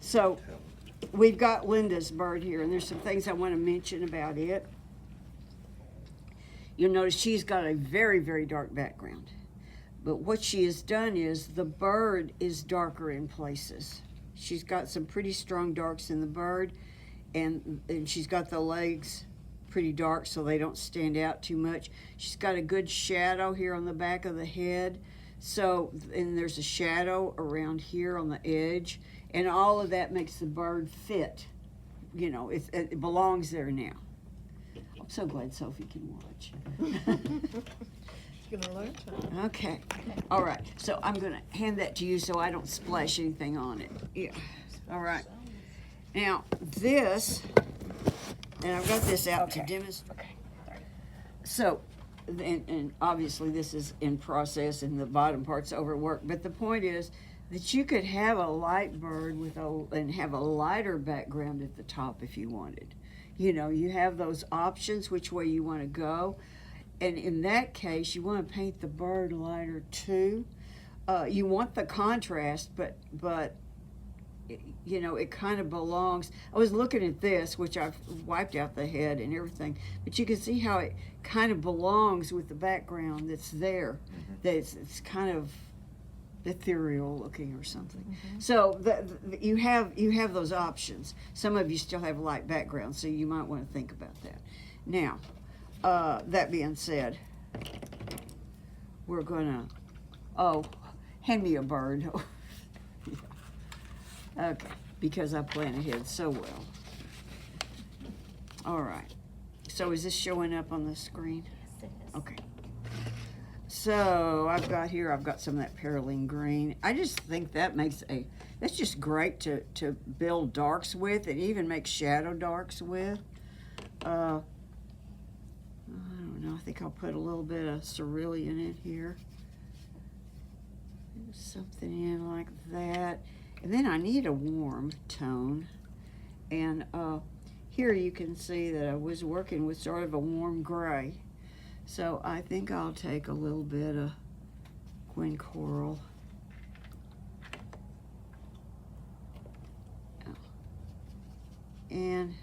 So we've got Linda's bird here, and there's some things I want to mention about it. You'll notice she's got a very, very dark background. But what she has done is the bird is darker in places. She's got some pretty strong darks in the bird, and she's got the legs pretty dark so they don't stand out too much. She's got a good shadow here on the back of the head. So, and there's a shadow around here on the edge, and all of that makes the bird fit. You know, it belongs there now. I'm so glad Sophie can watch. Gonna learn something. Okay. All right. So I'm going to hand that to you so I don't splash anything on it. Yeah. All right. Now, this, and I've got this out to demonstrate. Okay. Sorry. So, and obviously this is in process and the bottom part's overworked, but the point is that you could have a light bird and have a lighter background at the top if you wanted. You know, you have those options which way you want to go. And in that case, you want to paint the bird lighter too. You want the contrast, but you know, it kind of belongs. I was looking at this, which I've wiped out the head and everything, but you can see how it kind of belongs with the background that's there. Mm-hmm. That it's kind of ethereal looking or something. Mm-hmm. So you have those options. Some of you still have light backgrounds, so you might want to think about that. Now, that being said, we're gonna, hand me a bird. Okay, because I plan ahead so well. All right, so is this showing up on the screen? Yes, it is. Okay. So I've got some of that Perylene green. I just think that's just great to build darks with, and even make shadow darks with. I don't know, I think I'll put a little bit of cerulean in here. Something in like that. And then I need a warm tone. And here you can see that I was working with sort of a warm gray. So I think I'll take a little bit of Queen Coral. And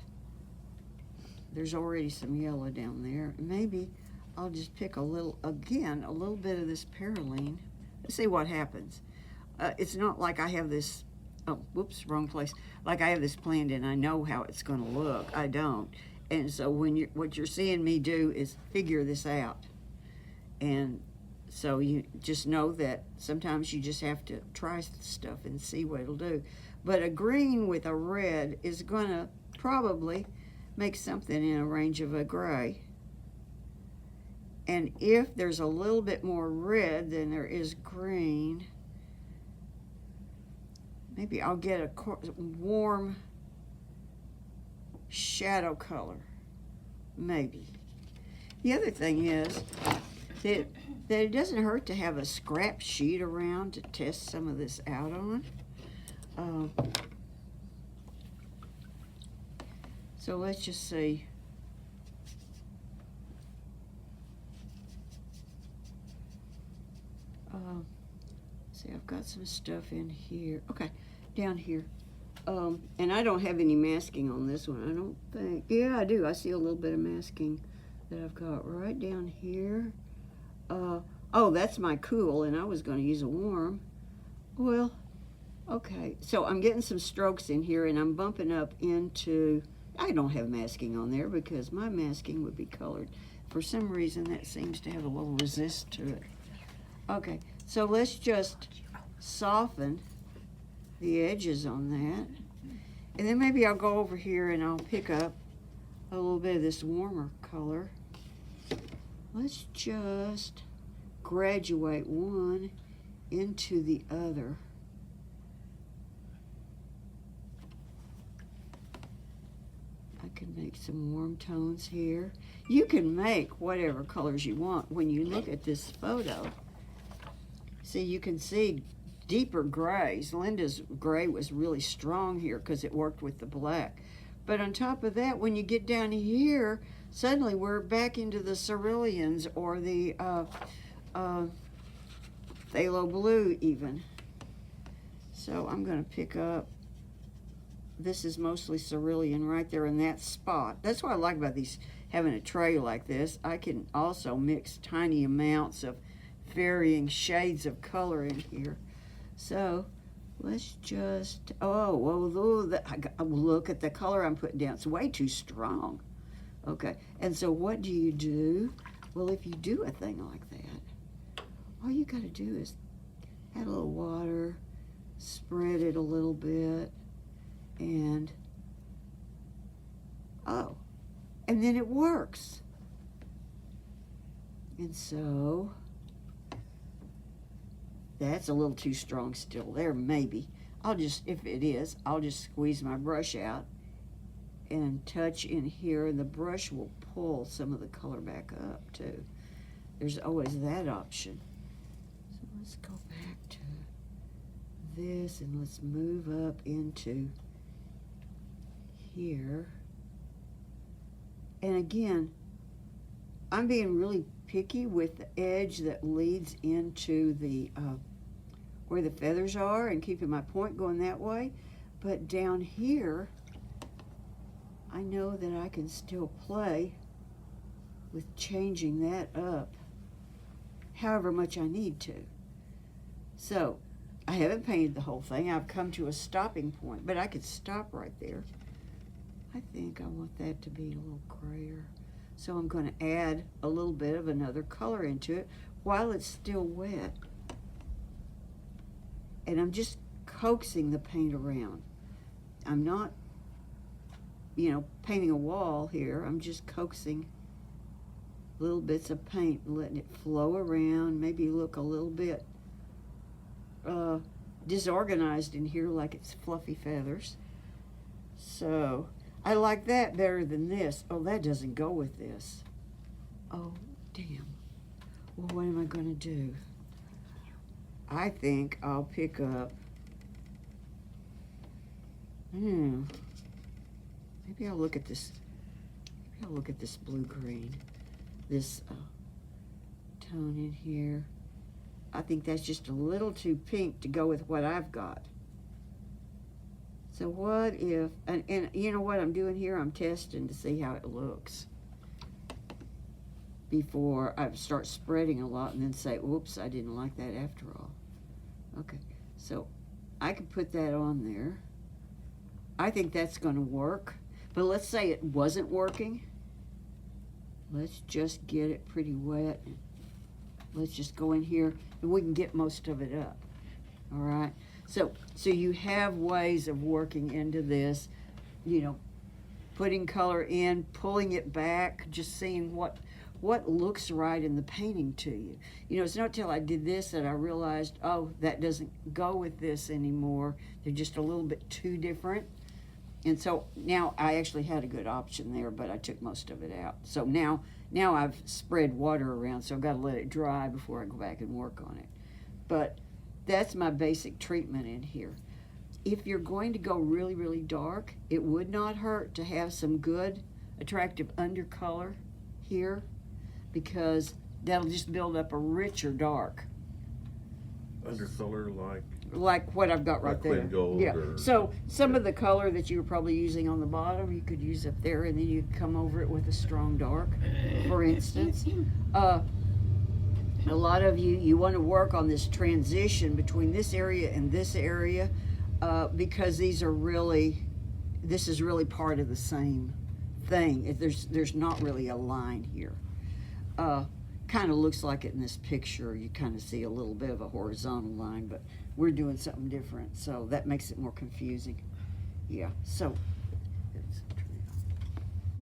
there's already some yellow down there. Maybe I'll just pick a little bit of this Perylene. Let's see what happens. It's not like I have this, wrong place. Like I have this planned and I know how it's going to look. I don't. And so what you're seeing me do is figure this out. And so you just know that sometimes you just have to try stuff and see what it'll do. But a green with a red is going to probably make something in a range of a gray. And if there's a little bit more red than there is green, maybe I'll get a warm shadow color, maybe. The other thing is that it doesn't hurt to have a scrap sheet around to test some of this out on. So let's just see. See, I've got some stuff in here. Okay, down here. And I don't have any masking on this one, I don't think. Yeah, I do. I see a little bit of masking that I've got right down here. Oh, that's my cool, and I was going to use a warm. Well, okay. So I'm getting some strokes in here, and I'm bumping up into... I don't have masking on there because my masking would be colored. For some reason, that seems to have a little resist to it. Okay, so let's just soften the edges on that. And then maybe I'll go over here and I'll pick up a little bit of this warmer color. Let's just graduate one into the other. I can make some warm tones here. You can make whatever colors you want when you look at this photo. See, you can see deeper grays. Linda's gray was really strong here because it worked with the black. But on top of that, when you get down here, suddenly we're back into the ceruleans or the phthalo blue even. So I'm going to pick up this is mostly cerulean right there in that spot. That's what I like about these, having a tray like this. I can also mix tiny amounts of varying shades of color in here. So let's just, look at the color I'm putting down. It's way too strong. Okay, and so what do you do? Well, if you do a thing like that, all you got to do is add a little water, spread it a little bit, and and then it works. And so that's a little too strong still there, maybe. If it is, I'll just squeeze my brush out and touch in here, and the brush will pull some of the color back up too. There's always that option. So let's go back to this and let's move up into here. And again, I'm being really picky with the edge that leads into the where the feathers are, and keeping my point going that way. But down here, I know that I can still play with changing that up however much I need to. So I haven't painted the whole thing. I've come to a stopping point, but I could stop right there. I think I want that to be a little grayer. So I'm going to add a little bit of another color into it while it's still wet. And I'm just coaxing the paint around. I'm not, painting a wall here. I'm just coaxing little bits of paint and letting it flow around, maybe look a little bit disorganized in here like it's fluffy feathers. So I like that better than this. Oh, that doesn't go with this. Oh, damn. Well, what am I going to do? I think I'll pick up, maybe I'll look at this, blue-green, this tone in here. I think that's just a little too pink to go with what I've got. So what if, and you know what I'm doing here? I'm testing to see how it looks before I start spreading a lot and then say, oops, I didn't like that after all. Okay, so I could put that on there. I think that's going to work. But let's say it wasn't working. Let's just get it pretty wet. Let's just go in here and we can get most of it up. All right. So you have ways of working into this, putting color in, pulling it back, just seeing what looks right in the painting to you. It's not till I did this that I realized, oh, that doesn't go with this anymore. They're just a little bit too different. And so now I actually had a good option there, but I took most of it out. So now I've spread water around, so I've got to let it dry before I go back and work on it. But that's my basic treatment in here. If you're going to go really, really dark, it would not hurt to have some good, attractive undercolor here, because that'll just build up a richer dark. Undercolor like what I've got right like there. clean gold. Yeah. Or, so some of the color that you were probably using on the bottom, you could use up there, and then you could come over it with a strong dark, for instance. A lot of you want to work on this transition between this area and this area, because this is really part of the same thing. There's not really a line here. Kind of looks like it in this picture. You kind of see a little bit of a horizontal line, but we're doing something different, so that makes it more confusing. Yeah, so